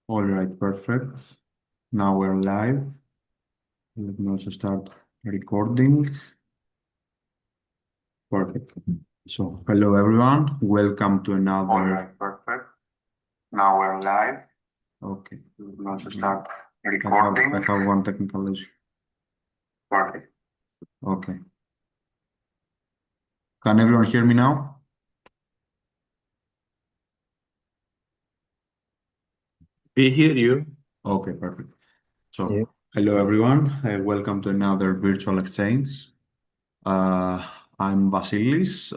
All right, perfect. Now we're live. Let me also start recording. Perfect. So, hello everyone. Welcome to another. All right, perfect. Now we're live. Okay. We can also start I recording. have one technical issue. Perfect. Okay. Can everyone hear me now? We hear you. Okay, perfect. So, Yeah. hello everyone. Welcome to another virtual exchange. I'm Vasilis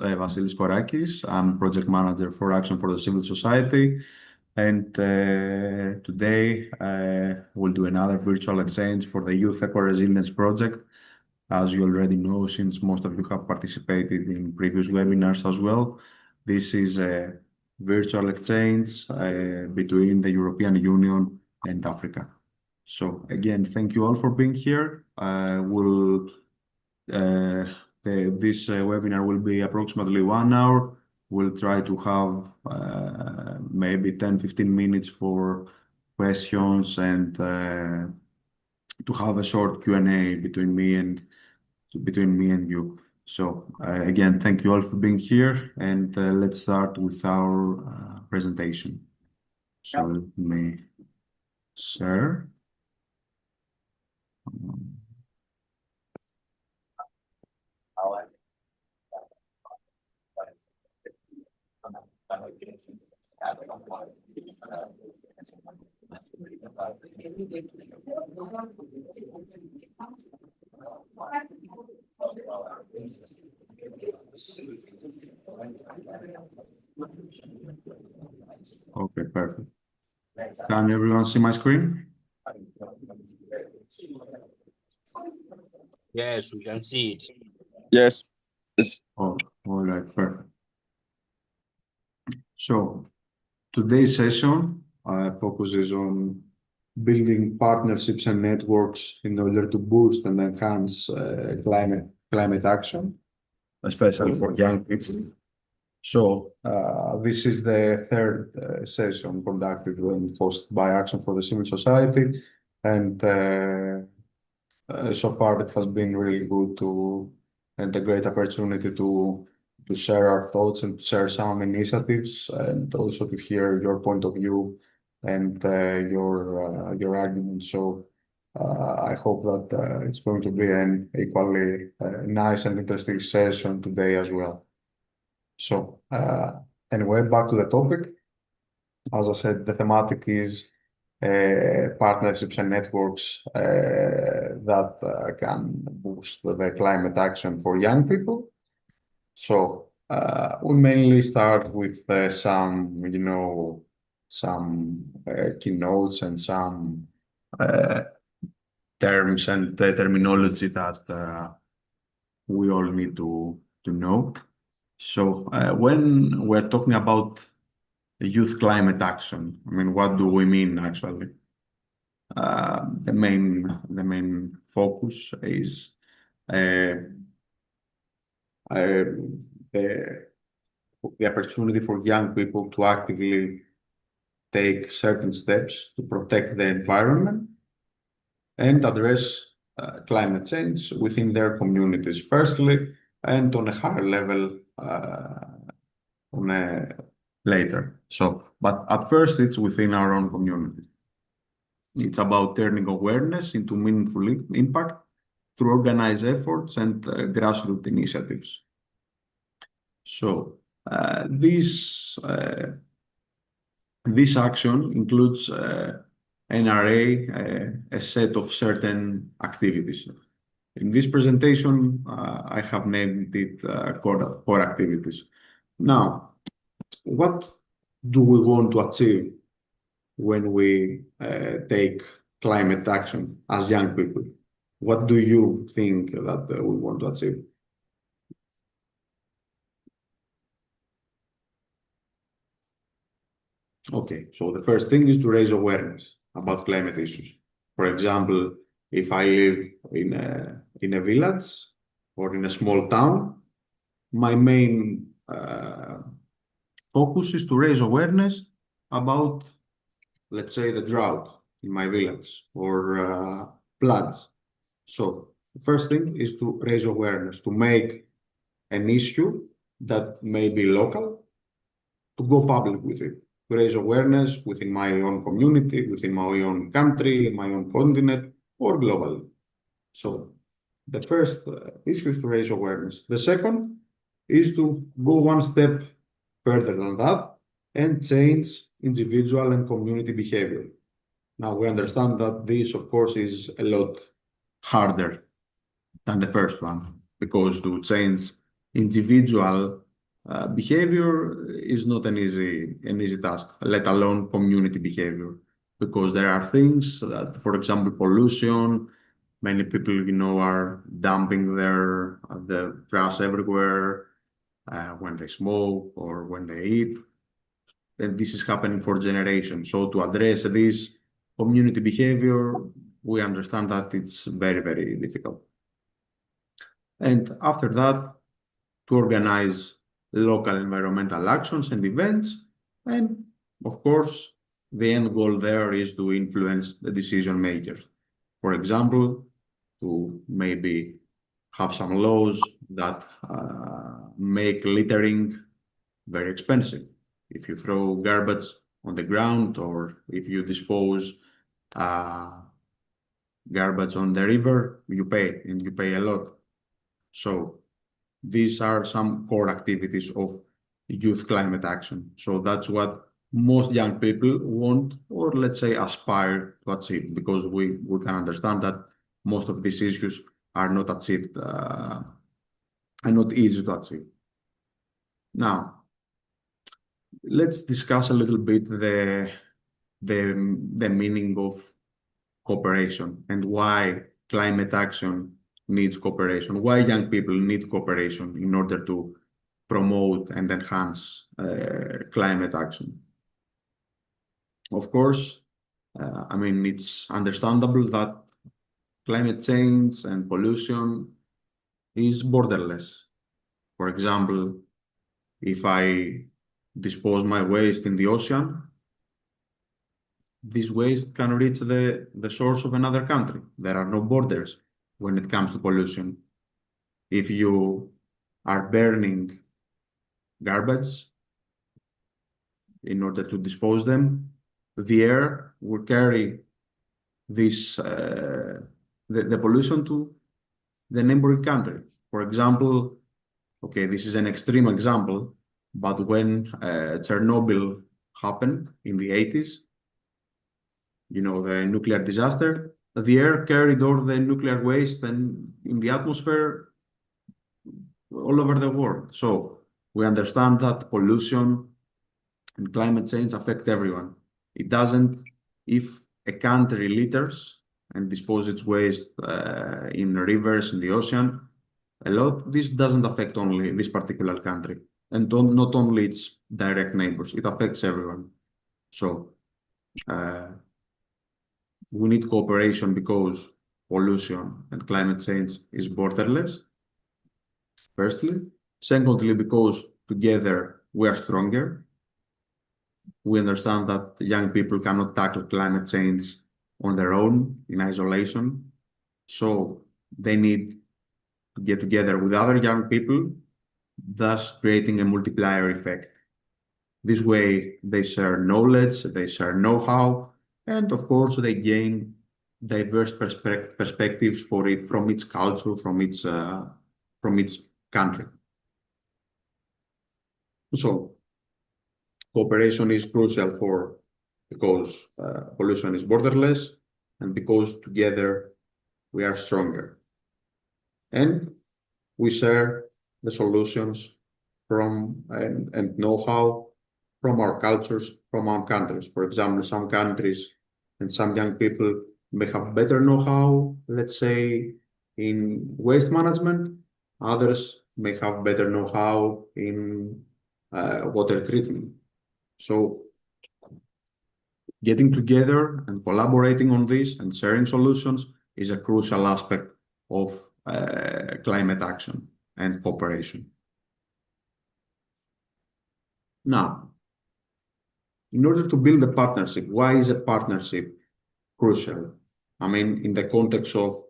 Korakis. I'm project manager for Action for the Civil Society. And today we'll do another virtual exchange for the Youth Eco Resilience Project. As you already know, since most of you have participated in previous webinars as well, this is a virtual exchange between the European Union and Africa. So again, thank you all for being here. This webinar will be approximately 1 hour. We'll try to have maybe 10-15 minutes for questions and to have a short Q&A between me and you. So again, thank you all for being here, and let's start with our presentation. So let me share. Okay, perfect. Can everyone see my screen? Yes, we can see it. Yes. Oh, all right, perfect. So today's session focuses on building partnerships and networks in order to boost and enhance climate action, especially for young people. So this is the third session conducted and hosted by Action for the Civil Society, and so far it has been really good and a great opportunity to share our thoughts and to share some initiatives and also to hear your point of view and your arguments. So I hope that it's going to be an equally nice and interesting session today as well. So anyway, back to the topic. As I said, the thematic is partnerships and networks that can boost the climate action for young people. So we mainly start with some, some keynotes and some terms and terminology that we all need to know. So when we're talking about youth climate action, I mean, what do we mean actually? The main focus is the opportunity for young people to actively take certain steps to protect the environment and address climate change within their communities, firstly, and on a higher level later. So, but at first, it's within our own community. It's about turning awareness into meaningful impact through organized efforts and grassroots initiatives. So this action includes an array, a set of certain activities. In this presentation, I have named it core activities. Now, what do we want to achieve when we take climate action as young people? What do you think that we want to achieve? Okay, so the first thing is to raise awareness about climate issues. For example, if I live in a village or in a small town, my main focus is to raise awareness about let's say, the drought in my village or floods. So the first thing is to raise awareness, to make an issue that may be local, to go public with it, to raise awareness within my own community, within my own country, my own continent, or globally. So the first issue is to raise awareness. The second is to go one step further than that and change individual and community behavior. Now we understand that this, of course, is a lot harder than the first one, because to change individual behavior is not an easy task, let alone community behavior, because there are things that, for example, pollution. Many people, are dumping the trash everywhere when they smoke or when they eat, and this is happening for generations. So to address this community behavior, we understand that it's very, very difficult. And after that, to organize local environmental actions and events. And of course, the end goal there is to influence the decision makers. For example, to maybe have some laws that make littering very expensive. If you throw garbage on the ground or if you dispose garbage on the river, you pay, and you pay a lot. So these are some core activities of youth climate action. So that's what most young people want, or let's say aspire to achieve, because we can understand that most of these issues are not achieved, are not easy to achieve. Now, let's discuss a little bit the meaning of cooperation and why climate action needs cooperation, why young people need cooperation in order to promote and enhance climate action. Of course, it's understandable that climate change and pollution is borderless. For example, if I dispose my waste in the ocean, this waste can reach the source of another country. There are no borders when it comes to pollution. If you are burning garbage in order to dispose them, the air will carry this the pollution to the neighboring country. For example, okay, this is an extreme example, but when Chernobyl happened in the 80s, the nuclear disaster, the air carried all the nuclear waste and in the atmosphere all over the world. So we understand that pollution and climate change affect everyone. It doesn't, if a country litters and disposes its waste in rivers, in the ocean, a lot, this doesn't affect only this particular country and not only its direct neighbors, it affects everyone. So we need cooperation because pollution and climate change is borderless, firstly. Secondly, because together we are stronger. We understand that young people cannot tackle climate change on their own in isolation. So they need to get together with other young people, thus creating a multiplier effect. This way, they share knowledge, they share know-how, and of course, they gain diverse perspectives from its culture, from its country. So cooperation is crucial because pollution is borderless and because together we are stronger. And we share the solutions and know-how from our cultures, from our countries. For example, some countries and some young people may have better know-how, let's say, in waste management. Others may have better know-how in water treatment. So getting together and collaborating on this and sharing solutions is a crucial aspect of climate action and cooperation. Now, in order to build a partnership, why is a partnership crucial? I mean, in the context of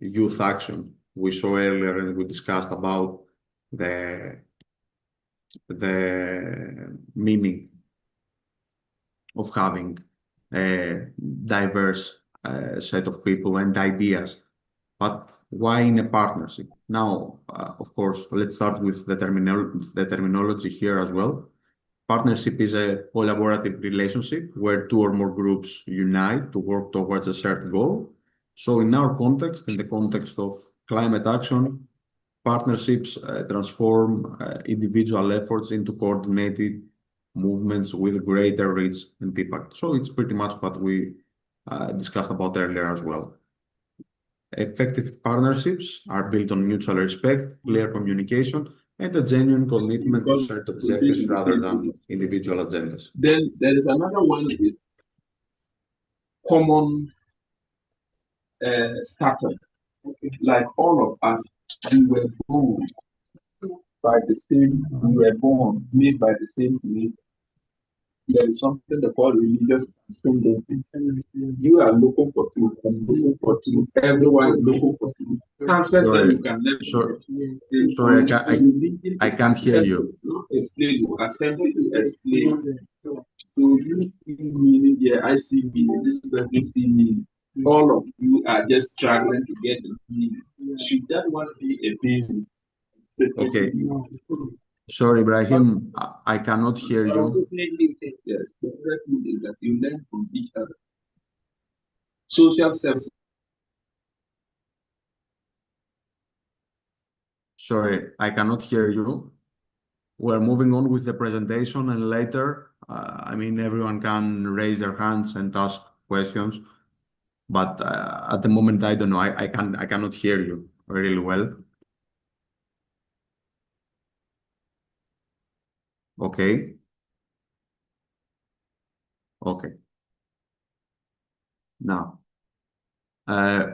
youth action, we saw earlier and we discussed about the meaning of having a diverse set of people and ideas. But why in a partnership? Now, of course, let's start with the terminology here as well. Partnership is a collaborative relationship where two or more groups unite to work towards a shared goal. So in our context, in the context of climate action, partnerships transform individual efforts into coordinated movements with greater reach and impact. So it's pretty much what we discussed about earlier as well. Effective partnerships are built on mutual respect, clear communication, and a genuine commitment to shared objectives rather than individual agendas. Then there is another one is common starter. Like all of us, we were born made by the same creator. There is something they call religious ascendancy. You are looking for truth, I'm looking for truth, everyone is looking for truth. Sorry, I can't hear you. Explain, attempt to explain. So you see meaning, yeah, I see meaning, this person see meaning. All of you are just struggling to get the meaning. Should that one be a basic? Okay. Sorry, Ibrahim, I cannot hear you. Yes, the correct meaning is that you learn from each other. Social service. Sorry, I cannot hear you. We're moving on with the presentation, and later, I mean, everyone can raise their hands and ask questions. But at the moment, I don't know. I cannot hear you really well. Okay. Okay. Now,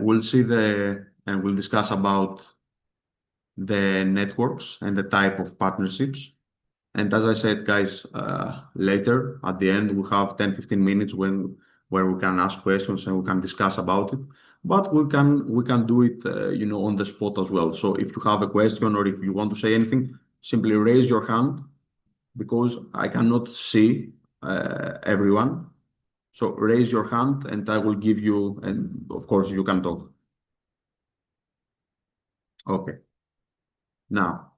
we'll see and we'll discuss about the networks and the type of partnerships. And as I said, guys, later at the end, we have 10-15 minutes where we can ask questions and we can discuss about it. But we can do it, on the spot as well. So if you have a question or if you want to say anything, simply raise your hand because I cannot see everyone. So raise your hand and I will give you, and of course you can talk. Okay. Now,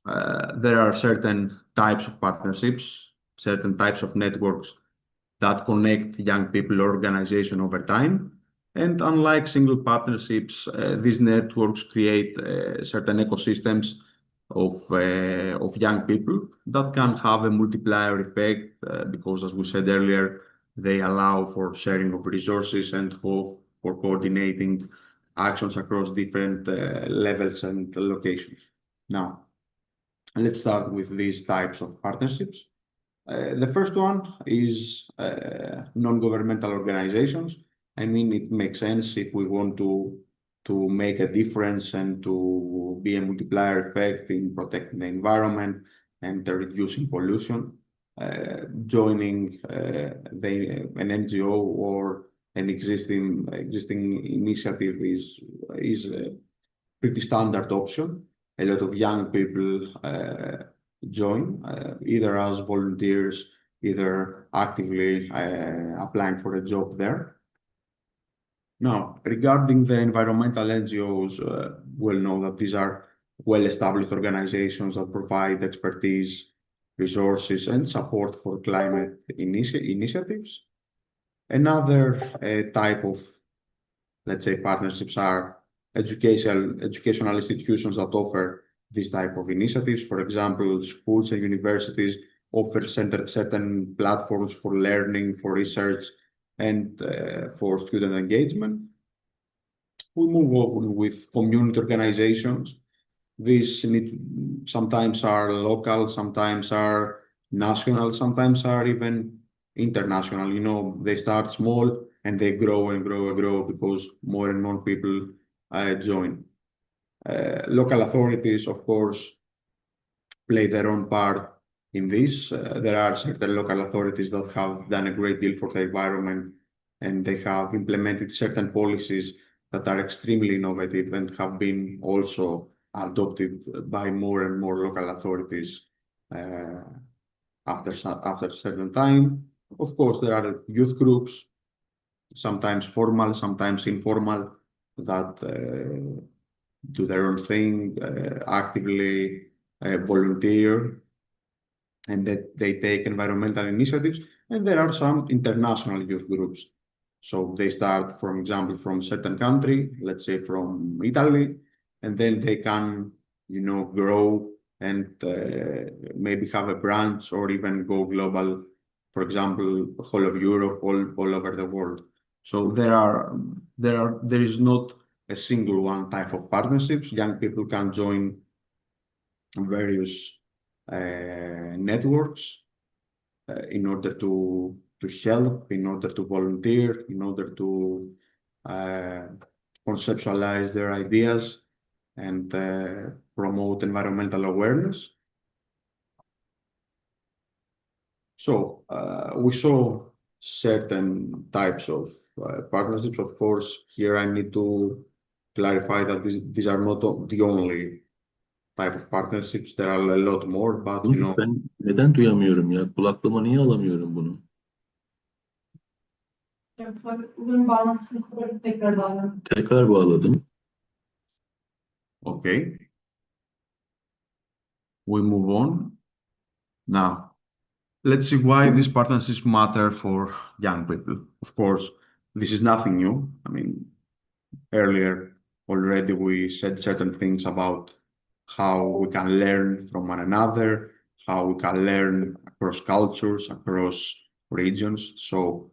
there are certain types of partnerships, certain types of networks that connect young people or organizations over time. And unlike single partnerships, these networks create certain ecosystems of young people that can have a multiplier effect because, as we said earlier, they allow for sharing of resources and for coordinating actions across different levels and locations. Now, let's start with these types of partnerships. The first one is non-governmental organizations. I mean, it makes sense if we want to make a difference and to be a multiplier effect in protecting the environment and reducing pollution. Joining an NGO or an existing initiative is a pretty standard option. A lot of young people join either as volunteers, either actively applying for a job there. Now, regarding the environmental NGOs, we'll know that these are well-established organizations that provide expertise, resources, and support for climate initiatives. Another type of, let's say, partnerships are educational institutions that offer this type of initiatives. For example, schools and universities offer certain platforms for learning, for research, and for student engagement. We move on with community organizations. These sometimes are local, sometimes are national, sometimes are even international. They start small and they grow and grow and grow because more and more people join. Local authorities, of course, play their own part in this. There are certain local authorities that have done a great deal for the environment, and they have implemented certain policies that are extremely innovative and have been also adopted by more and more local authorities after a certain time. Of course, there are youth groups, sometimes formal, sometimes informal, that do their own thing, actively volunteer, and that they take environmental initiatives. And there are some international youth groups. So they start, for example, from a certain country, let's say from Italy, and then they can, grow and maybe have a branch or even go global, for example, whole of Europe, all over the world. So there is not a single one type of partnerships. Young people can join various networks in order to help, in order to volunteer, in order to uh, conceptualize their ideas and promote environmental awareness. So we saw certain types of partnerships. Of course, here I need to clarify that these are not the only type of partnerships. There are a lot more, but Ben neden duyamıyorum ya? Kulaklığıma niye alamıyorum bunu? Bunun bağlantısını kurup tekrar bağlanın. Tekrar bağladım. okay. We move on. Now, let's see why these partnerships matter for young people. Of course, this is nothing new. I mean, earlier already we said certain things about how we can learn from one another, how we can learn across cultures, across regions. So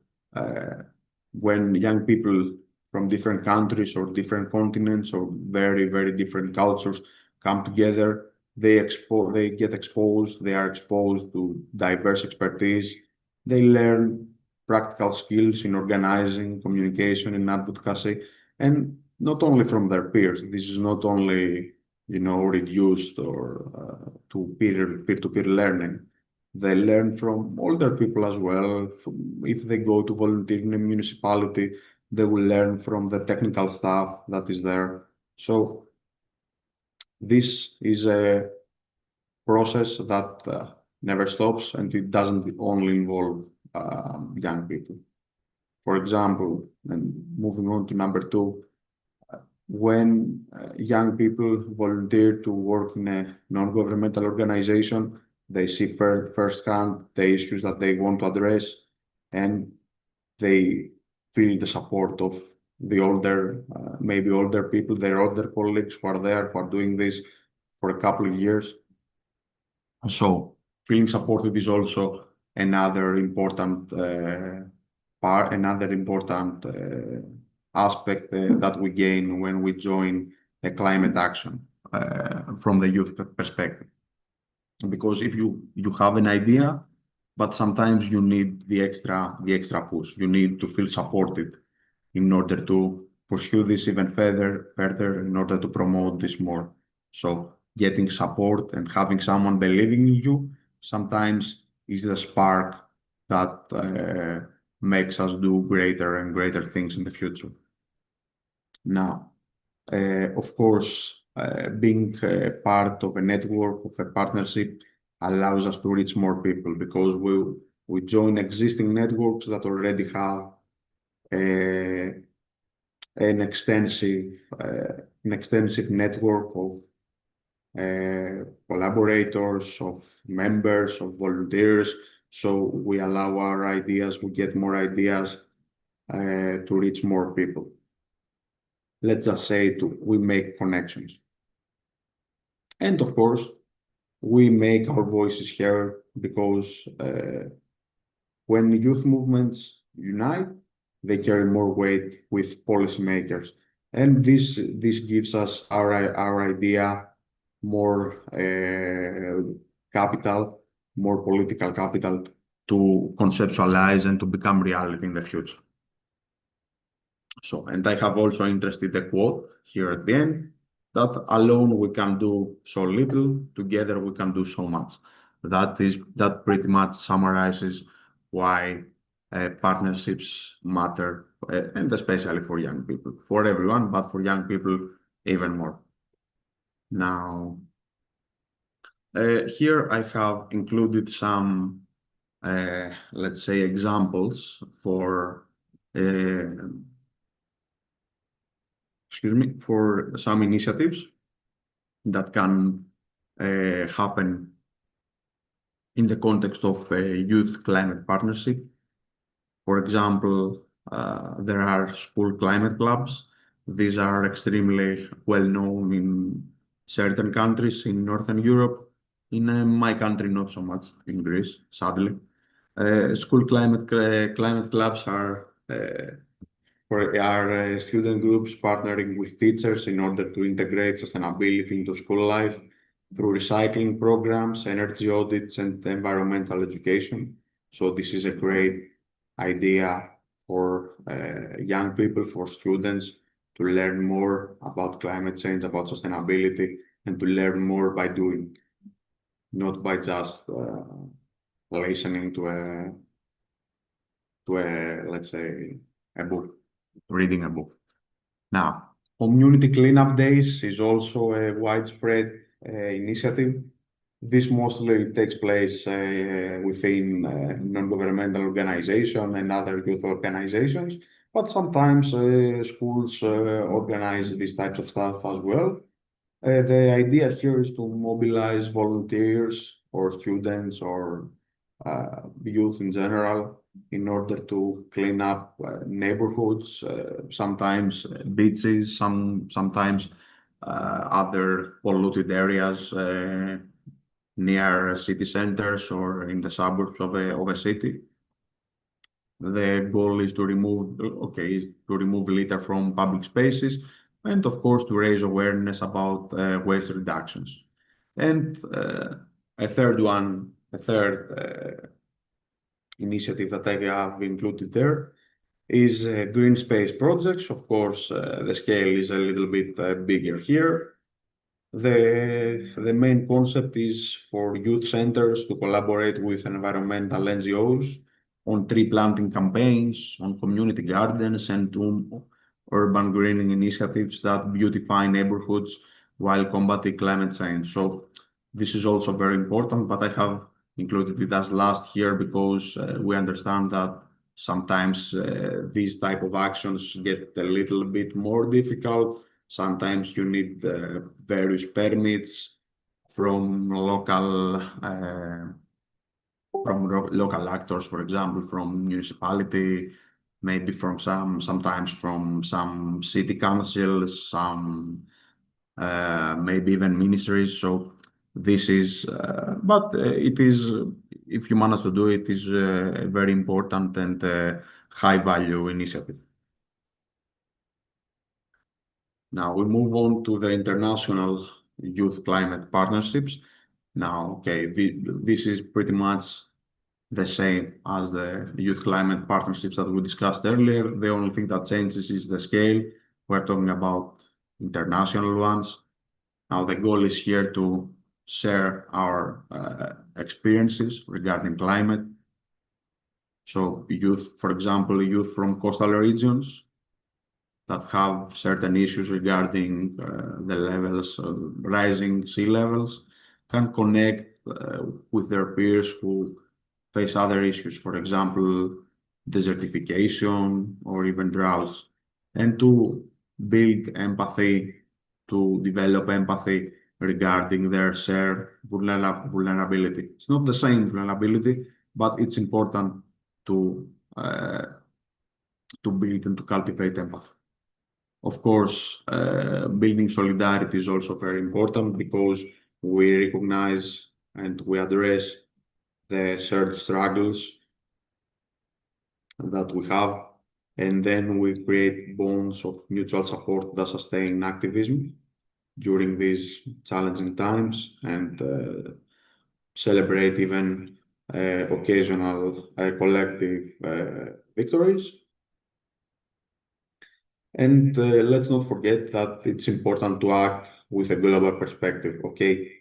when young people from different countries or different continents or very, very different cultures come together, they get exposed, they are exposed to diverse expertise, they learn practical skills in organizing, communication, and advocacy, and not only from their peers. This is not only reduced or to peer-to-peer learning. They learn from older people as well. If they go to volunteer in a municipality, they will learn from the technical staff that is there. So this is a process that never stops, and it doesn't only involve young people. For example, and moving on to number two, when young people volunteer to work in a non-governmental organization, they see firsthand the issues that they want to address, and they feel the support of the older, maybe older people, their older colleagues who are there, who are doing this for a couple of years. So feeling supported is also another important aspect that we gain when we join a climate action from the youth perspective. Because if you have an idea, but sometimes you need the extra push. You need to feel supported in order to pursue this even further, in order to promote this more. So getting support and having someone believing in you sometimes is the spark that makes us do greater and greater things in the future. Now, of course, being part of a network, of a partnership, allows us to reach more people because we join existing networks that already have an extensive network of collaborators, of members, of volunteers. So we allow our ideas, we get more ideas to reach more people. Let's just say we make connections. And of course, we make our voices heard because when youth movements unite, they carry more weight with policymakers. And this gives us our idea more capital, more political capital to conceptualize and to become reality in the future. So, and I have also interested a quote here at the end, that alone we can do so little, together we can do so much. that pretty much summarizes why partnerships matter, and especially for young people, for everyone, but for young people even more. Now, here I have included some, let's say, examples for, for some initiatives that can happen in the context of a youth climate partnership. For example, there are school climate clubs. These are extremely well known in certain countries in Northern Europe. In my country, not so much, in Greece, sadly. School climate clubs are student groups partnering with teachers in order to integrate sustainability into school life through recycling programs, energy audits, and environmental education. So this is a great idea for young people, for students to learn more about climate change, about sustainability, and to learn more by doing, not by just listening to let's say, a book, reading a book. Now, community cleanup days is also a widespread initiative. This mostly takes place within non-governmental organizations and other youth organizations, but sometimes schools organize these types of stuff as well. The idea here is to mobilize volunteers or students or youth in general in order to clean up neighborhoods, sometimes beaches, sometimes other polluted areas near city centers or in the suburbs of a city. The goal is to remove litter from public spaces and, of course, to raise awareness about waste reductions. And a third initiative that I have included there is green space projects. Of course, the scale is a little bit bigger here. The main concept is for youth centers to collaborate with environmental NGOs on tree planting campaigns, on community gardens, and on urban greening initiatives that beautify neighborhoods while combating climate change. So this is also very important, but I have included it as last year because we understand that sometimes these type of actions get a little bit more difficult. Sometimes you need various permits from local actors, for example, from municipality, maybe sometimes from some city councils, maybe even ministries. So this is, it is, if you manage to do it, is a very important and high value initiative. Now we move on to the international youth climate partnerships. Now, okay, this is pretty much the same as the youth climate partnerships that we discussed earlier. The only thing that changes is the scale. We're talking about international ones. Now, the goal is here to share our experiences regarding climate. So youth, for example, youth from coastal regions that have certain issues regarding the levels of rising sea levels can connect with their peers who face other issues, for example, desertification or even droughts, and to build empathy, to develop empathy regarding their shared vulnerability. It's not the same vulnerability, but it's important to build and to cultivate empathy. Of course, building solidarity is also very important because we recognize and we address the shared struggles that we have, and then we create bonds of mutual support that sustain activism during these challenging times and celebrate even occasional collective victories. And let's not forget that it's important to act with a global perspective, okay?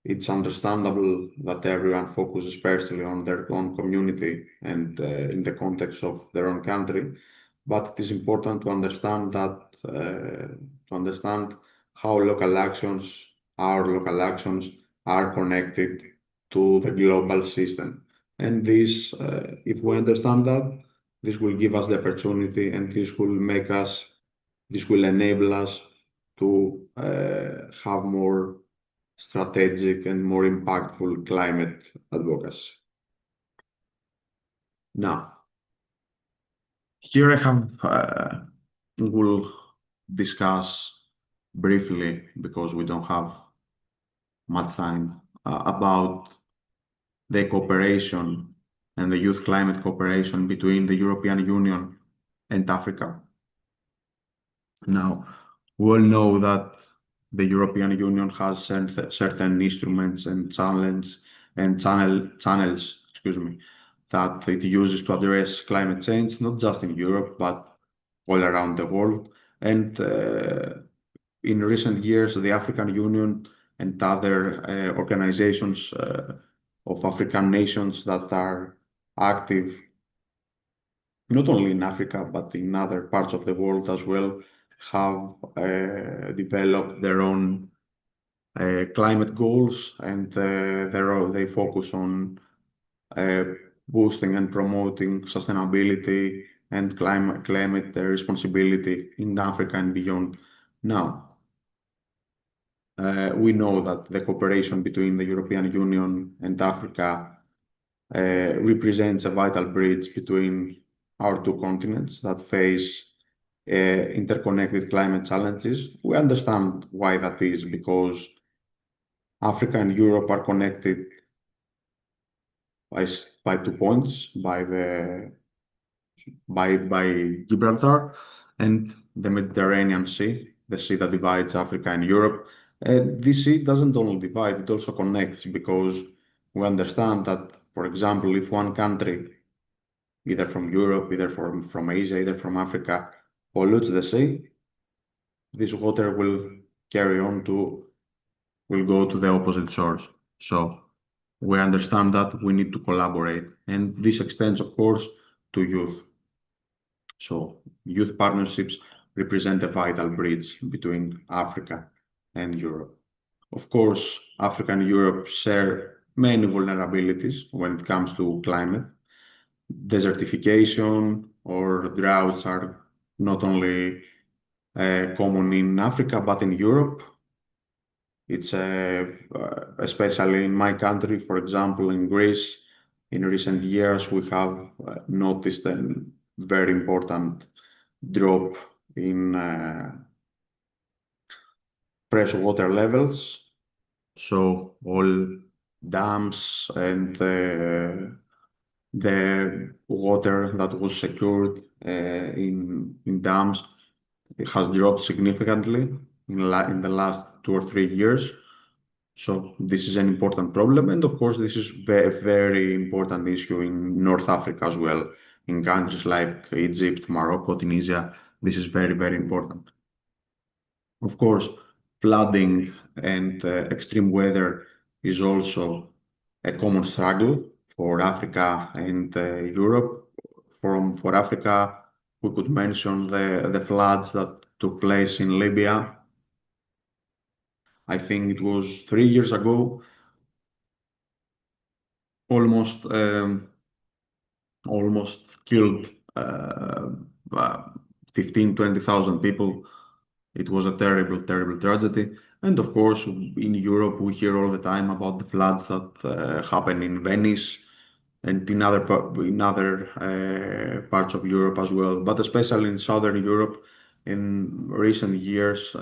it's understandable that everyone focuses firstly on their own community and in the context of their own country, but it is important to understand how our local actions are connected to the global system. And if we understand that, this will give us the opportunity, and this will enable us to have more strategic and more impactful climate advocacy. Now, here I have, we'll discuss briefly, because we don't have much time, about the cooperation and the youth climate cooperation between the European Union and Africa. Now, we all know that the European Union has certain instruments and channels, that it uses to address climate change, not just in Europe, but all around the world. And in recent years, the African Union and other organizations of African nations that are active not only in Africa, but in other parts of the world as well, have developed their own climate goals, and they focus on boosting and promoting sustainability and climate responsibility in Africa and beyond. Now, we know that the cooperation between the European Union and Africa represents a vital bridge between our two continents that face interconnected climate challenges. We understand why that is, because Africa and Europe are connected by 2 points, by Gibraltar and the Mediterranean Sea, the sea that divides Africa and Europe. This sea doesn't only divide, it also connects, because we understand that, for example, if one country, either from Europe, either from Asia, either from Africa, pollutes the sea, this water will go to the opposite shores. So we understand that we need to collaborate, and this extends, of course, to youth. So youth partnerships represent a vital bridge between Africa and Europe. Of course, Africa and Europe share many vulnerabilities when it comes to climate. Desertification or droughts are not only common in Africa, but in Europe. It's especially in my country, for example, in Greece, in recent years, we have noticed a very important drop in fresh water levels. So all dams and the water that was secured in dams, it has dropped significantly in the last 2 or 3 years. So this is an important problem, and of course this is a very important issue in North Africa as well, in countries like Egypt, Morocco, Tunisia. This is very, very important. Of course, flooding and extreme weather is also a common struggle for Africa and Europe. For Africa, we could mention the floods that took place in Libya. I think it was 3 years ago. Almost killed 15,000-20,000 people. It was a terrible, terrible tragedy. And of course, in Europe, we hear all the time about the floods that happen in Venice and in other parts of Europe as well. But especially in Southern Europe, in recent years,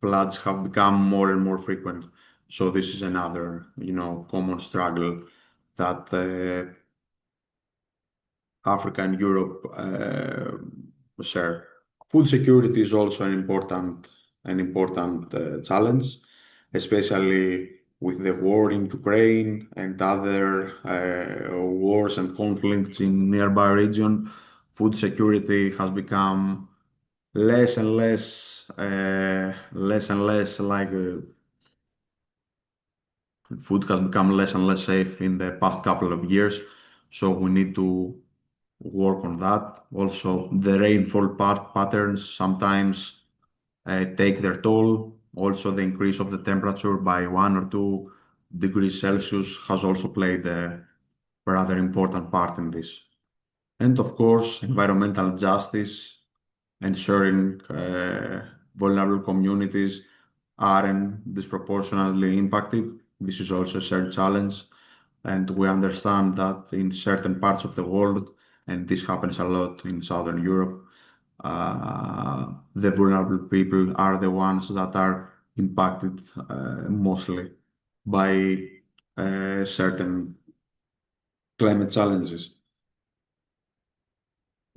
floods have become more and more frequent. So this is another, common struggle that Africa and Europe share. Food security is also an important challenge, especially with the war in Ukraine and other wars and conflicts in nearby region. Food security has become less and less like Food has become less and less safe in the past couple of years, so we need to work on that. Also, the rainfall patterns sometimes take their toll. Also, the increase of the temperature by 1 or 2 degrees Celsius has also played a rather important part in this. And of course, environmental justice, ensuring vulnerable communities aren't disproportionately impacted. This is also a shared challenge, and we understand that in certain parts of the world, and this happens a lot in Southern Europe, the vulnerable people are the ones that are impacted mostly by certain climate challenges.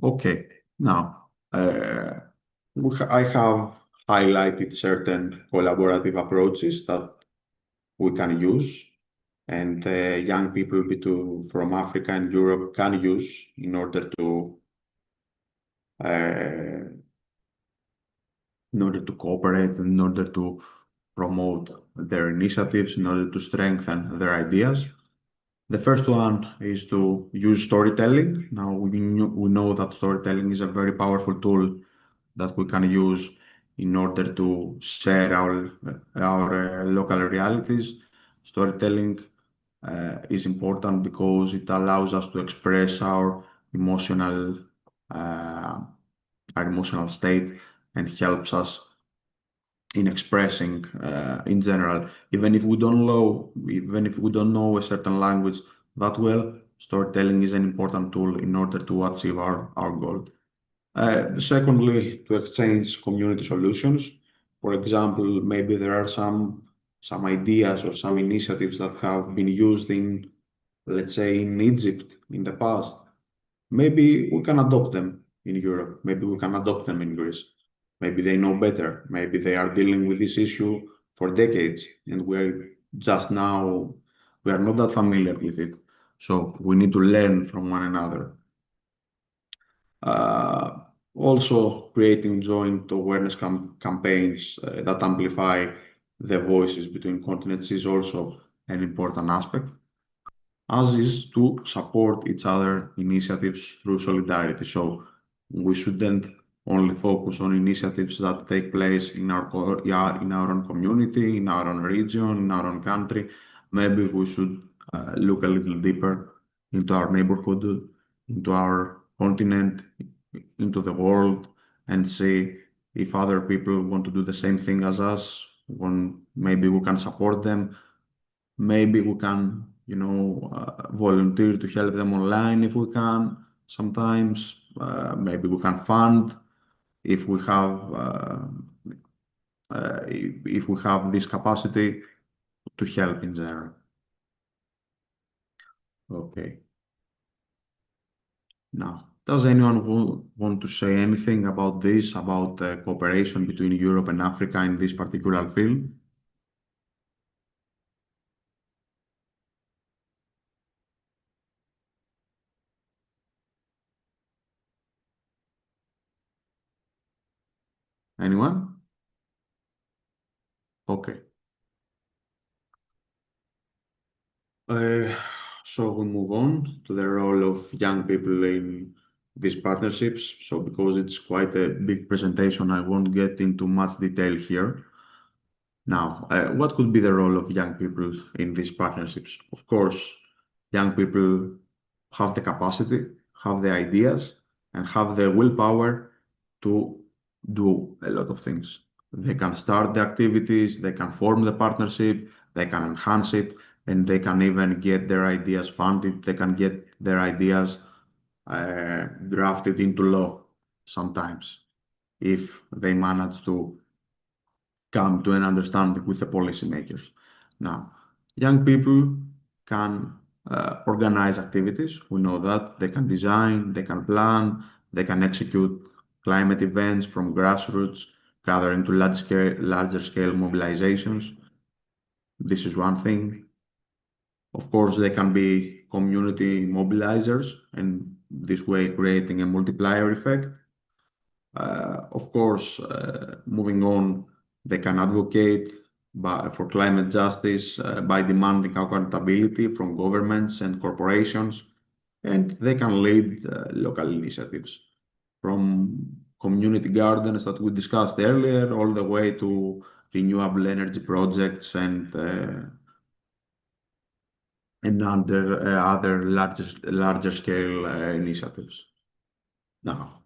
Okay, now I have highlighted certain collaborative approaches that we can use and young people from Africa and Europe can use in order to uh, cooperate, in order to promote their initiatives, in order to strengthen their ideas. The first one is to use storytelling. Now, we know that storytelling is a very powerful tool that we can use in order to share our local realities. Storytelling is important because it allows us to express emotional uh, our emotional state and helps us in expressing in general. Even if we don't know a certain language that well, storytelling is an important tool in order to achieve our goal. Secondly, to exchange community solutions. For example, maybe there are some ideas or some initiatives that have been used in, let's say, in Egypt in the past. Maybe we can adopt them in Europe. Maybe we can adopt them in Greece. Maybe they know better. Maybe they are dealing with this issue for decades, and we are not that familiar with it. So we need to learn from one another. Also, creating joint awareness campaigns that amplify the voices between continents is also an important aspect, as is to support each other initiatives through solidarity. So we shouldn't only focus on initiatives that take place in our own community, in our own region, in our own country. Maybe we should look a little deeper into our neighborhood, into our continent, into the world, and see if other people want to do the same thing as us. Maybe we can support them. Maybe we can, volunteer to help them online if we can. Sometimes, maybe we can fund if we have this capacity to help in general. Okay. Now, does anyone want to say anything about this, about cooperation between Europe and Africa in this particular field? Anyone? Okay. So we move on to the role of young people in these partnerships. So because it's quite a big presentation, I won't get into much detail here. Now, what could be the role of young people in these partnerships? Of course, young people have the capacity, have the ideas, and have the willpower to do a lot of things. They can start the activities, they can form the partnership, they can enhance it, and they can even get their ideas funded. They can get their ideas drafted into law sometimes if they manage to come to an understanding with the policymakers. Now, young people can organize activities. We know that they can design, they can plan, they can execute climate events from grassroots, gathering to larger scale mobilizations. This is one thing. Of course, they can be community mobilizers and this way creating a multiplier effect. Of course, moving on, they can advocate, for climate justice by demanding accountability from governments and corporations, and they can lead local initiatives from community gardens that we discussed earlier, all the way to renewable energy projects and other larger scale initiatives. Now,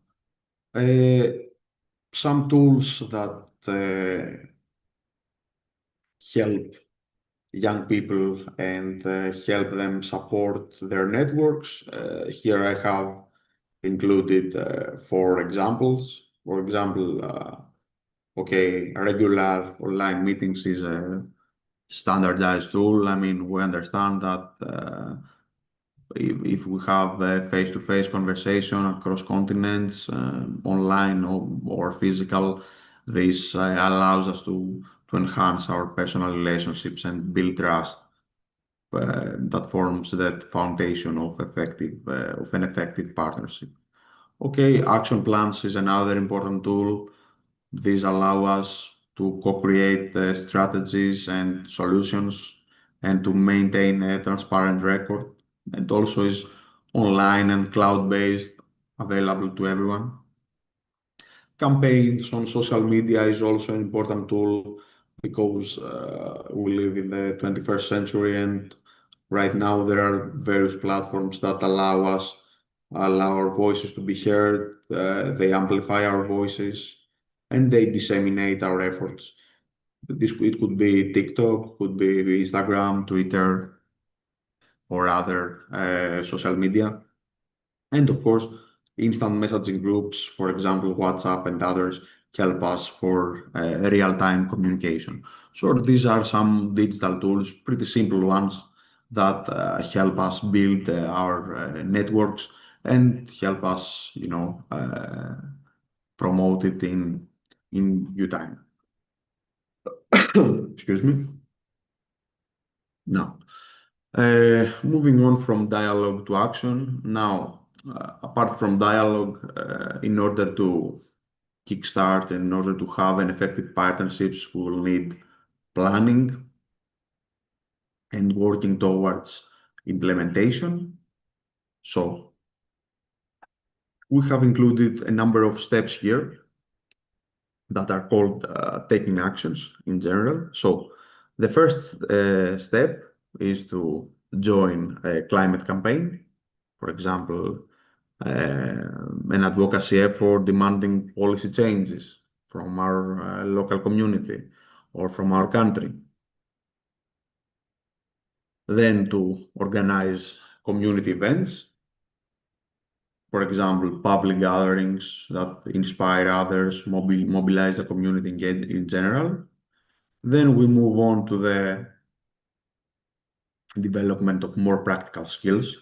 some tools that help young people and help them support their networks. Here I have included 4 examples. For example, regular online meetings is a standardized tool. I mean, we understand that if we have a face-to-face conversation across continents, online or physical, this allows us to enhance our personal relationships and build trust that forms that foundation of an effective partnership. Okay, action plans is another important tool. These allow us to co-create strategies and solutions and to maintain a transparent record. And also is online and cloud-based, available to everyone. Campaigns on social media is also an important tool because we live in the 21st century, and right now there are various platforms that allow our voices to be heard. They amplify our voices and they disseminate our efforts. It could be TikTok, could be Instagram, Twitter, or other social media. And of course, instant messaging groups, for example, WhatsApp and others, help us for real-time communication. So these are some digital tools, pretty simple ones, that help us build our networks and help us, promote it in due time. Excuse me. Now, moving on from dialogue to action. Now, apart from dialogue, in order to kickstart, in order to have an effective partnerships, we will need planning and working towards implementation. So we have included a number of steps here that are called taking actions in general. So the first step is to join a climate campaign, for example, an advocacy effort demanding policy changes from our local community or from our country. Then to organize community events, for example, public gatherings that inspire others, mobilize the community in general. Then we move on to the development of more practical skills,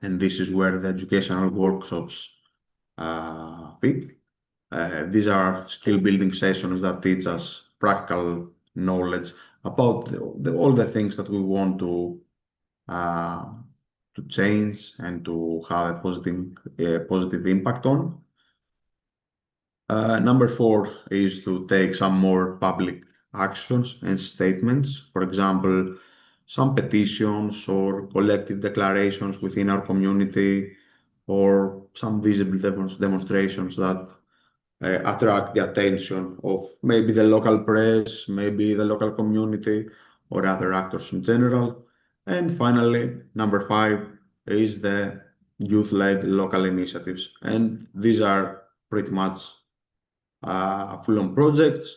and this is where the educational workshops fit. These are skill building sessions that teach us practical knowledge about all the things that we want to change and to have a positive impact on. Number 4 is to take some more public actions and statements. For example, some petitions or collective declarations within our community, or some visible demonstrations that attract the attention of maybe the local press, maybe the local community, or other actors in general. And finally, number 5 is the youth-led local initiatives. And these are pretty much full-on projects,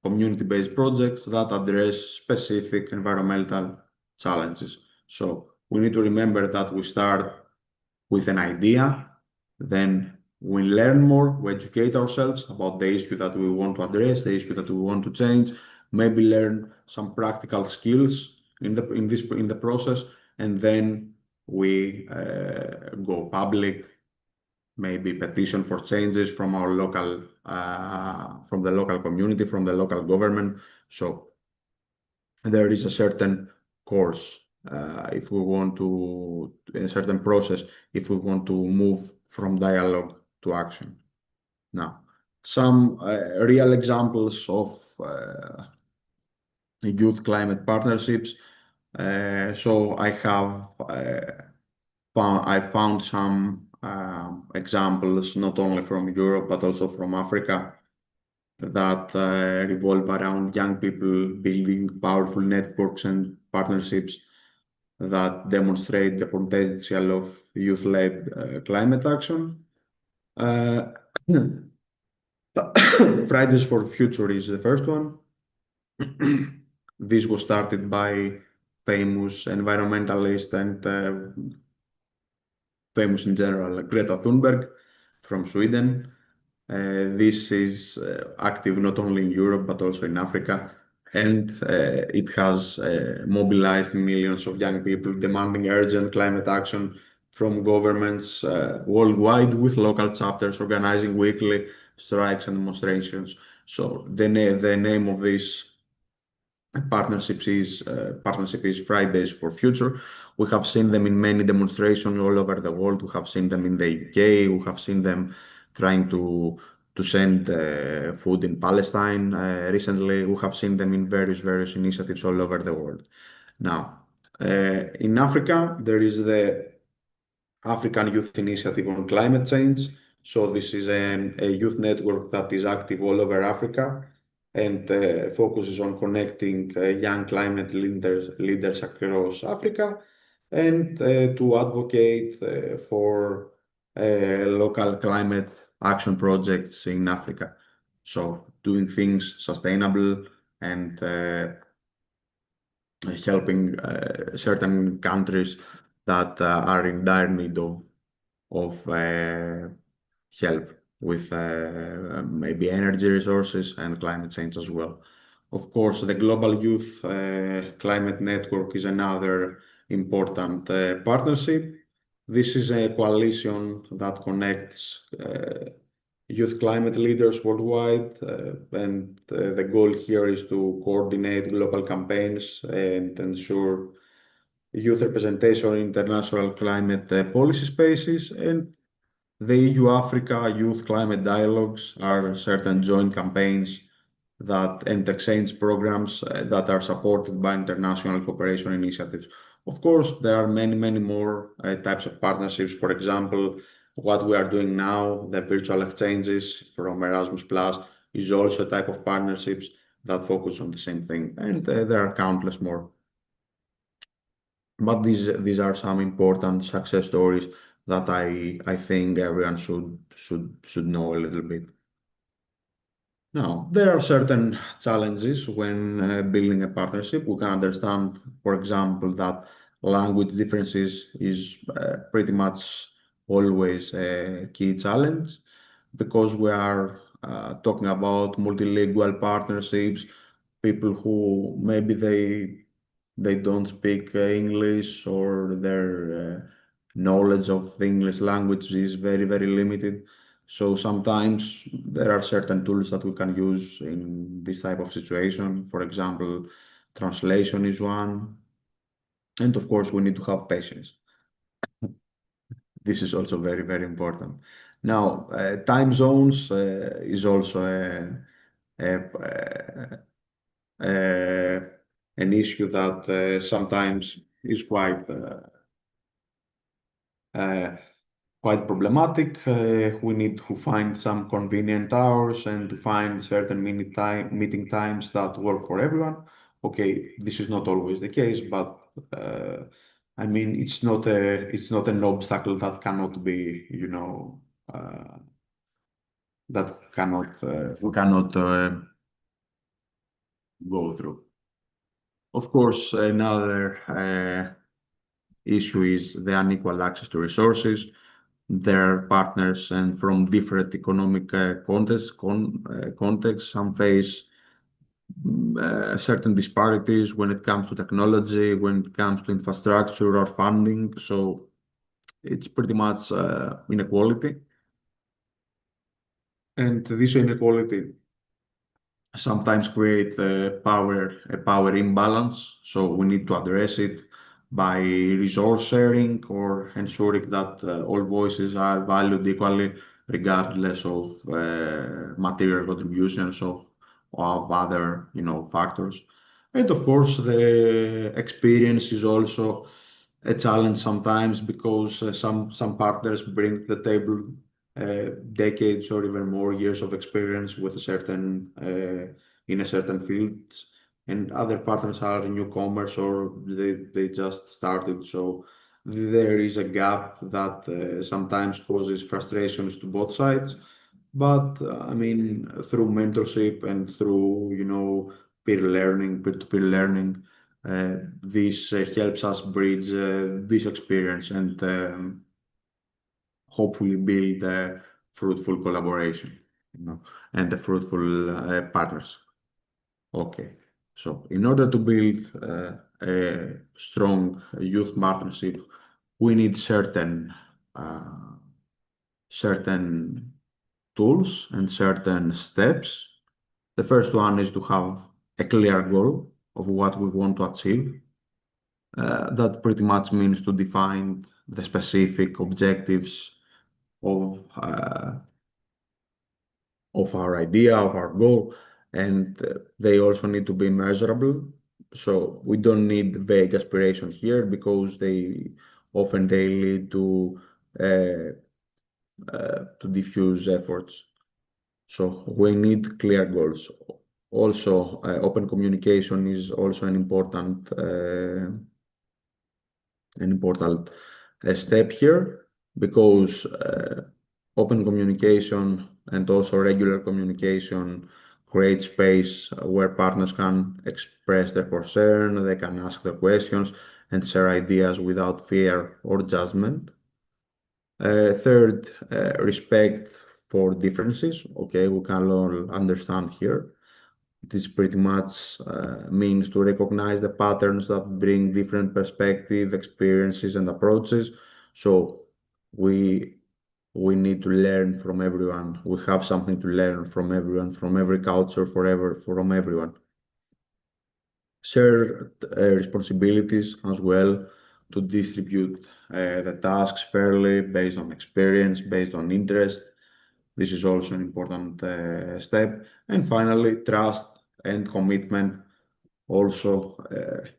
community-based projects that address specific environmental challenges. So we need to remember that we start with an idea, then we learn more, we educate ourselves about the issue that we want to address, the issue that we want to change, maybe learn some practical skills in the process, and then we go public, maybe petition for changes from our local, from the local community, from the local government. So there is a certain course if we want to, in a certain process, if we want to move from dialogue to action. Now, some real examples of youth climate partnerships. So I found some examples not only from Europe but also from Africa that revolve around young people building powerful networks and partnerships that demonstrate the potential of youth-led climate action. Uh, Fridays for Future is the first one. This was started by famous environmentalist and famous in general, like Greta Thunberg from Sweden. This is active not only in Europe but also in Africa, and it has mobilized millions of young people demanding urgent climate action from governments worldwide, with local chapters organizing weekly strikes and demonstrations. So the name of this partnership is Fridays for Future. We have seen them in many demonstrations all over the world. We have seen them in the UK. We have seen them trying to send food in Palestine. Recently, we have seen them in various initiatives all over the world. Now, in Africa, there is the African Youth Initiative on Climate Change. So this is a youth network that is active all over Africa and focuses on connecting young climate leaders across Africa and to advocate for local climate action projects in Africa. So doing things sustainable and helping certain countries that are in dire need of help with maybe energy resources and climate change as well. Of course, the Global Youth Climate Network is another important partnership. This is a coalition that connects youth climate leaders worldwide, and the goal here is to coordinate global campaigns and ensure youth representation in international climate policy spaces. And the EU-Africa Youth Climate Dialogues are certain joint campaigns that and exchange programs that are supported by international cooperation initiatives. Of course, there are many more types of partnerships. For example, what we are doing now, the virtual exchanges from Erasmus Plus, is also a type of partnerships that focus on the same thing, and there are countless more. But these are some important success stories that I think everyone should know a little bit. Now, there are certain challenges when building a partnership. We can understand, for example, that language differences is pretty much always a key challenge because we are talking about multilingual partnerships, people who maybe they don't speak English, or their knowledge of the English language is very limited. So sometimes there are certain tools that we can use in this type of situation. For example, translation is one. And of course, we need to have patience. This is also very important. Now, time zones is also a, an issue that sometimes is uh, quite problematic. We need to find some convenient hours and to find certain meeting times that work for everyone. Okay, this is not always the case, but I mean, it's not an obstacle that cannot be, that cannot we cannot go through. Of course, another issue is the unequal access to resources. There are partners and from different economic contexts. Some face certain disparities when it comes to technology, when it comes to infrastructure or funding. So it's pretty much inequality. And this inequality sometimes create a power imbalance. So we need to address it by resource sharing or ensuring that all voices are valued equally, regardless of material contributions of other, factors. And of course, the experience is also a challenge sometimes because some partners bring to the table decades or even more years of experience with a certain in a certain field, and other partners are newcomers or they just started. So there is a gap that sometimes causes frustrations to both sides. But I mean, through mentorship and through, peer learning, peer-to-peer learning, this helps us bridge this experience and hopefully build a fruitful collaboration, and a fruitful partners. Okay, so in order to build a strong youth partnership, we need certain tools and certain steps. The first one is to have a clear goal of what we want to achieve. That pretty much means to define the specific objectives of our idea, of our goal, and they also need to be measurable. So we don't need vague aspiration here because they lead to diffuse efforts. So we need clear goals. Also, open communication is also an important step here because open communication and also regular communication create space where partners can express their concern, they can ask their questions and share ideas without fear or judgment. Third, respect for differences. Okay, we can all understand here. This pretty much means to recognize the patterns that bring different perspective, experiences, and approaches. So we we need to learn from everyone. We have something to learn from everyone, from every culture, forever, from everyone. Share responsibilities as well to distribute the tasks fairly based on experience, based on interest. This is also an important step. And finally, trust and commitment, also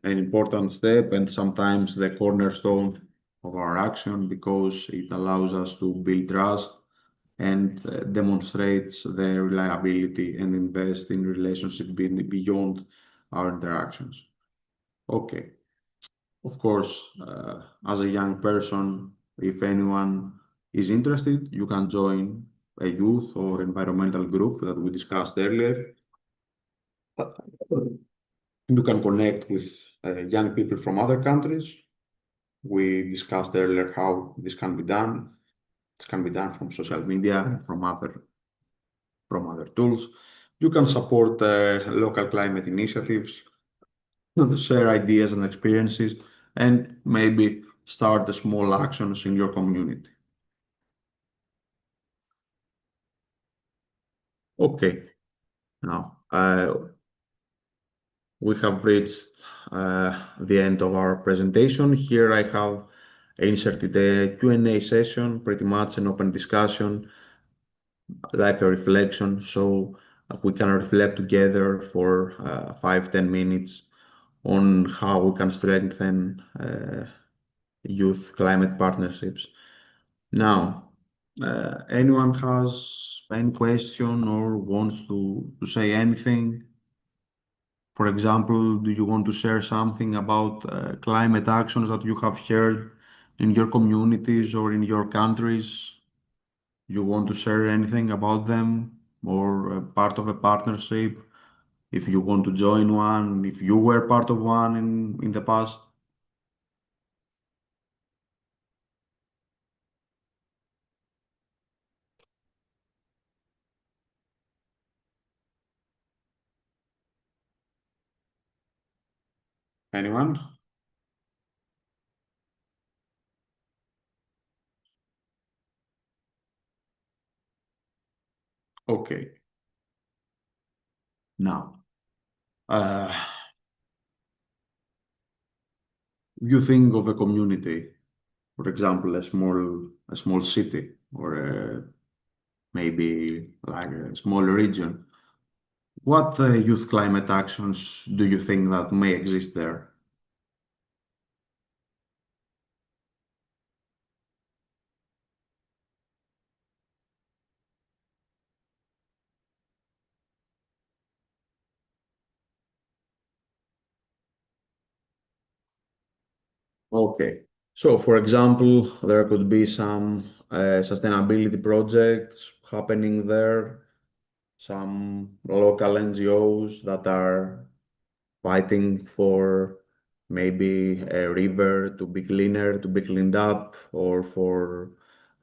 an important step and sometimes the cornerstone of our action because it allows us to build trust and demonstrates the reliability and invest in relationship beyond our interactions. Okay. Of course, as a young person, if anyone is interested, you can join a youth or environmental group that we discussed earlier. You can connect with young people from other countries. We discussed earlier how this can be done. This can be done from social media and from other tools. You can support local climate initiatives, share ideas and experiences, and maybe start the small actions in your community. Okay, now we have reached the end of our presentation. Here I have inserted a Q&A session, pretty much an open discussion, like a reflection. So we can reflect together for 5-10 minutes on how we can strengthen youth climate partnerships. Now, anyone has any question or wants to say anything? For example, do you want to share something about climate actions that you have heard in your communities or in your countries? You want to share anything about them or part of a partnership? If you want to join one, if you were part of one in the past? Anyone? Okay. Now, uh, you think of a community, for example, a small city or maybe like a small region. What youth climate actions do you think that may exist there? Okay. So, for example, there could be some sustainability projects happening there, some local NGOs that are fighting for maybe a river to be cleaner, to be cleaned up, or for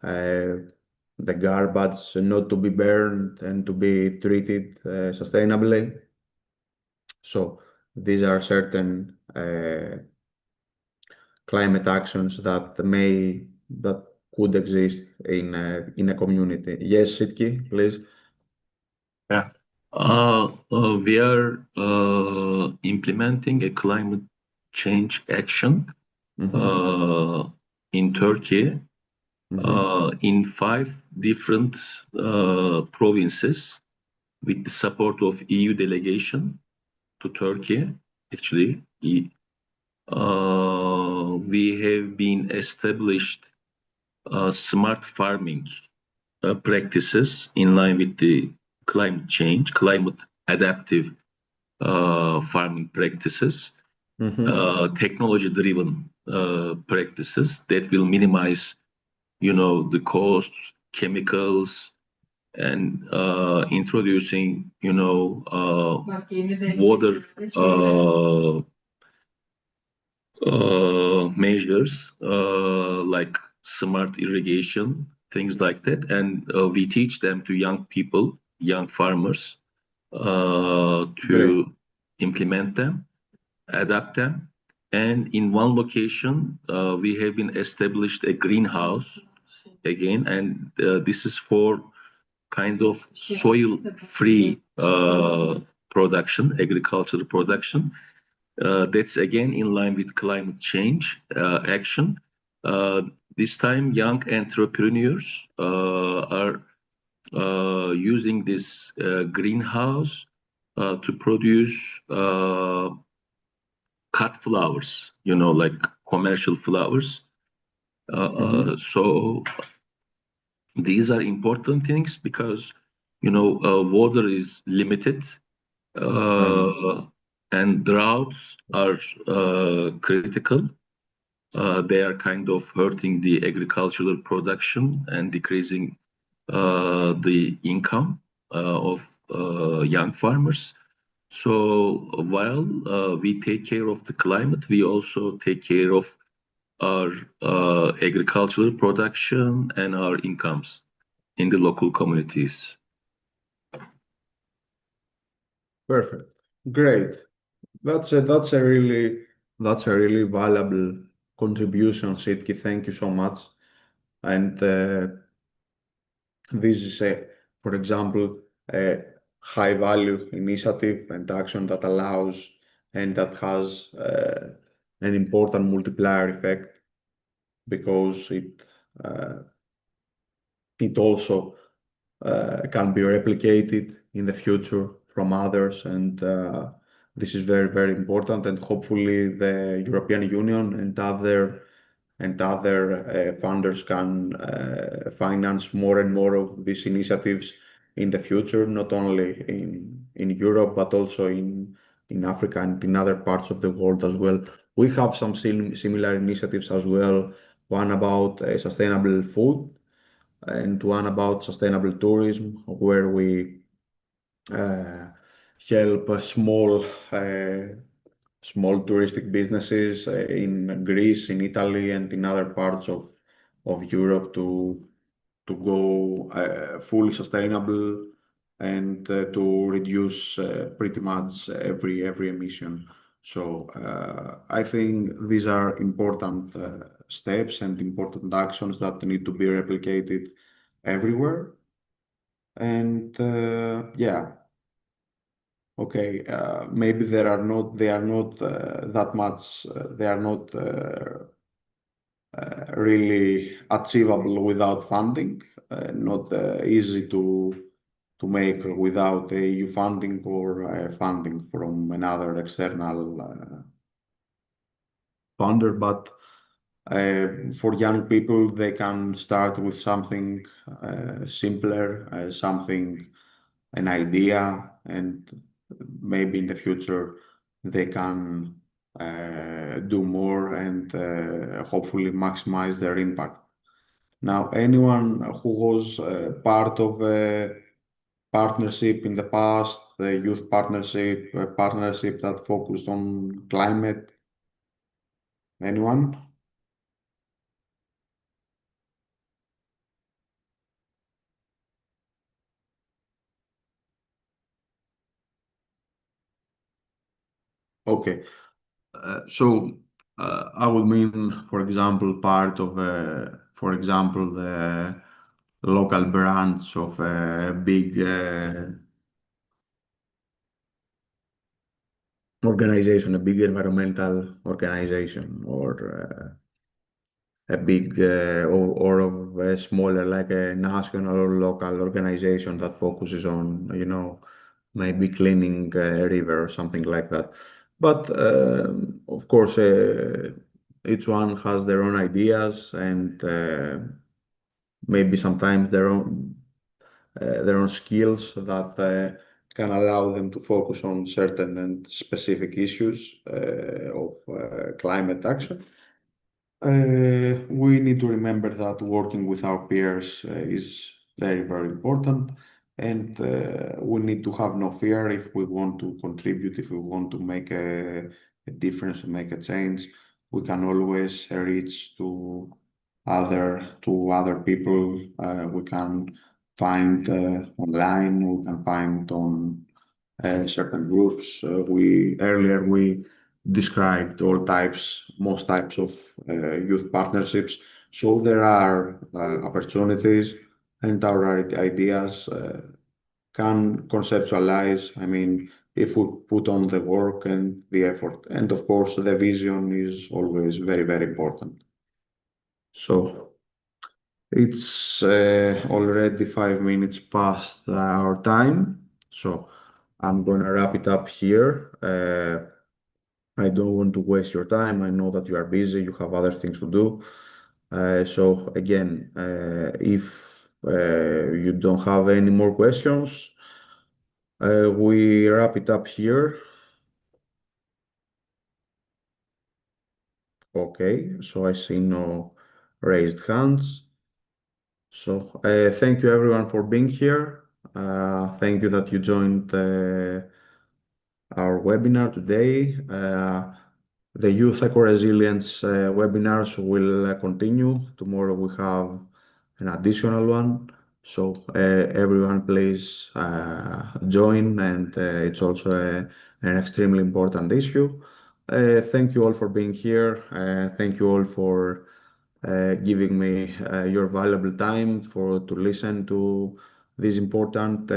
the garbage not to be burned and to be treated sustainably. So these are certain climate actions that could exist in a community. Yes, Sitki, please. Yeah. We are implementing a climate change action Mhm, in Turkey mhm, in 5 different provinces with the support of EU delegation to Turkey. Actually, we have been established smart farming practices in line with the climate change, climate adaptive farming practices, mhm. technology-driven practices that will minimize, the costs, chemicals, and introducing, Bak yeni de water şeyler. measures like smart irrigation, things like that. And we teach them to young people, young farmers, Great. to implement them, adapt them. And in one location, we have been established a greenhouse again, and this is for kind of soil-free production, agricultural production. That's again in line with climate change action. Uh, this time, young entrepreneurs are using this greenhouse to produce cut flowers, like commercial flowers. Mhm, So these are important things because, water is limited, I know. and droughts are critical. They are kind of hurting the agricultural production and decreasing the income of young farmers. So while we take care of the climate, we also take care of our agricultural production and our incomes in the local communities. Perfect. Great. That's a really valuable contribution, Sitki. Thank you so much. And this is for example, a high value initiative and action that allows and that has an important multiplier effect because uh, it also can be replicated in the future from others, and this is very, very important. And hopefully, the European Union and other funders can finance more and more of these initiatives in the future, not only in Europe but also in Africa and in other parts of the world as well. We have some similar initiatives as well. One about sustainable food and one about sustainable tourism, where we uh, help small touristic businesses in Greece, in Italy, and in other parts of Europe to go fully sustainable and to reduce pretty much every emission. So I think these are important steps and important actions that need to be replicated everywhere. And yeah, okay, maybe they are not that much, they are not really achievable without funding, not easy make without EU funding or funding from another external funder. But for young people, they can start with something simpler, an idea, and maybe in the future they can do more and hopefully maximize their impact. Now, anyone who was part of a partnership in the past, the youth partnership, a partnership that focused on climate, anyone? Okay. I would mean, for example, part of, for example, the local branch of a big organization, a big environmental organization, or a big or of a smaller, like a national or local organization that focuses on, maybe cleaning a river or something like that. But of course, each one has their own ideas and maybe sometimes their own skills that can allow them to focus on certain and specific issues of climate action. We need to remember that working with our peers is very, very important, and we need to have no fear if we want to contribute, if we want to make a difference, to make a change. We can always reach to other people. We can find online. We can find on certain groups. We earlier we described most types of youth partnerships. So there are opportunities, and our ideas can conceptualize. I mean, if we put on the work and the effort, and of course, the vision is always very, very important. So it's already 5 minutes past our time. So I'm gonna wrap it up here. I don't want to waste your time. I know that you are busy, you have other things to do. So again, if you don't have any more questions, we wrap it up here. Okay, so I see no raised hands. So thank you everyone for being here. Thank you that you joined our webinar today. The Youth Eco-Resilience webinars will continue. Tomorrow we have an additional one. So everyone please join, and it's also an extremely important issue. Thank you all for being here. Thank you all for giving me your valuable time to listen to this important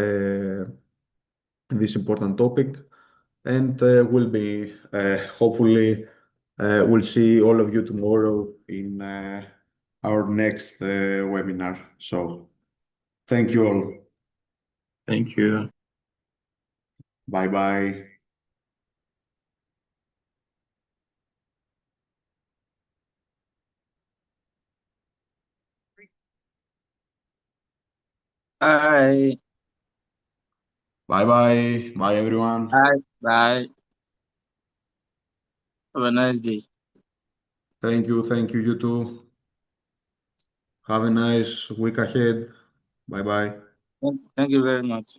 topic, and we'll be hopefully we'll see all of you tomorrow in our next webinar. So thank you all. Thank you. Bye bye. Bye. Bye bye. Bye everyone. Bye. Bye. Have a nice day. Thank you. Thank you, you too. Have a nice week ahead. Bye bye. Thank you very much.